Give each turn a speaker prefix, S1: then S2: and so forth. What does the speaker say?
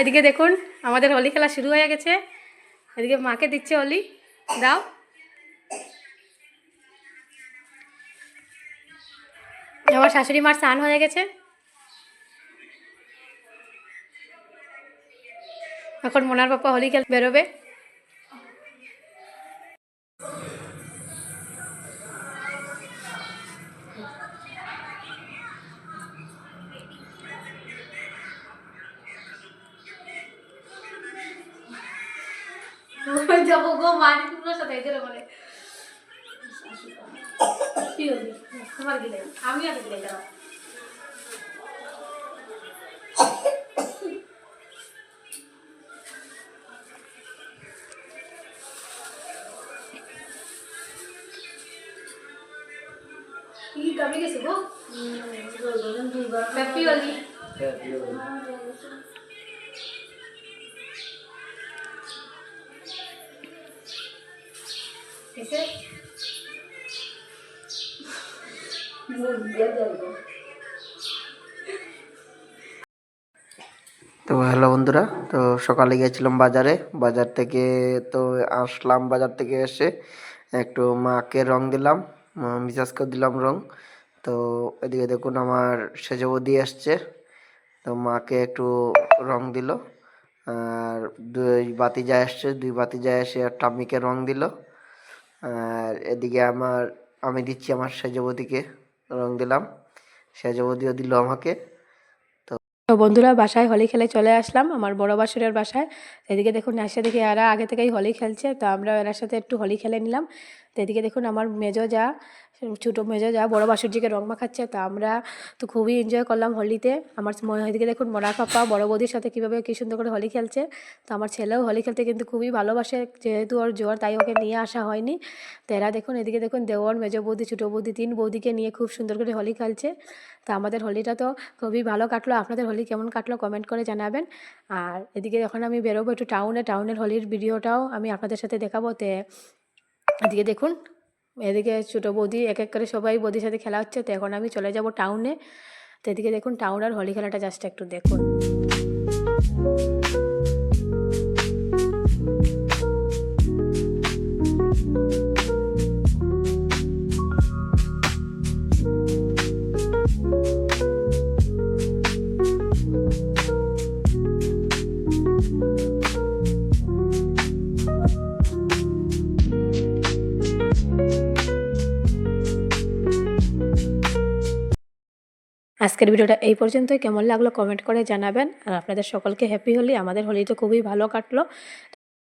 S1: এদিকে দেখুন আমাদের হোলি খেলা শুরু হয়ে গেছে। এদিকে মাকে দিচ্ছে হোলি, দাও। আমার শাশুড়ি মার স্নান হয়ে গেছে, এখন মোনার পাপা হোলি খেল বেরোবে। যাবো গো মারি পুরো সাথে এদের বলে কি হলি তোমার গিলে আমি আর গিলে যাও। কি গাবি গেছে গো হ্যাপি হোলি। कैसे
S2: তো হ্যালো বন্ধুরা, তো সকালে গিয়েছিলাম বাজারে, বাজার থেকে তো আসলাম। বাজার থেকে এসে একটু মাকে রং দিলাম, মিজাজকে দিলাম রং। তো এদিকে দেখুন আমার সেজে বৌদি এসছে, তো মাকে একটু রং দিল। আর দুই বাতিজা এসছে, দুই বাতিজা এসে টাম্মিকে রং দিল। আর এদিকে আমি দিচ্ছি আমার সেজে বৌদিকে রং দিলাম, সেজে বৌদিও দিল আমাকে।
S1: তো বন্ধুরা বাসায় হোলি খেলে চলে আসলাম আমার বড় বাসুরের বাসায়। এদিকে দেখুন এসে দেখি এরা আগে থেকেই হোলি খেলছে, তো আমরা এর সাথে একটু হোলি খেলে নিলাম। তো এদিকে দেখুন আমার মেজো যা ছোটো মেজো যা বড় বাসুরজিকে রং মাখাচ্ছে, তো আমরা তো খুবই এনজয় করলাম হোলিতে। আমার এদিকে দেখুন মোনা পাপা বড় বৌদির সাথে কীভাবে কী সুন্দর করে হোলি খেলছে। তো আমার ছেলেও হোলি খেলতে কিন্তু খুবই ভালোবাসে, যেহেতু ওর জ্বর তাই ওকে নিয়ে আসা হয়নি। তো এরা দেখুন এদিকে দেখুন দেওর মেজো বৌদি ছোটো বৌদি 3 বৌদিকে নিয়ে খুব সুন্দর করে হোলি খেলছে। তো আমাদের হোলিটা তো খুবই ভালো কাটলো। আপনাদের হোলি কেমন কাটলো কমেন্ট করে জানাবেন। আর এদিকে যখন আমি বেরোবো একটু টাউনের হোলির ভিডিওটাও আমি আপনাদের সাথে দেখাবো। তো এদিকে দেখুন এদিকে ছোটো বৌদি এক এক করে সবাই বৌদির সাথে খেলা হচ্ছে। তো এখন আমি চলে যাব টাউনে। তো এদিকে দেখুন টাউনের হোলি খেলাটা জাস্ট একটু দেখুন। আজকের ভিডিওটা এই পর্যন্তই। কেমন লাগলো কমেন্ট করে জানাবেন। আর আপনাদের সকলকে হ্যাপি হোলি। আমাদের হোলি তো খুবই ভালো কাটলো।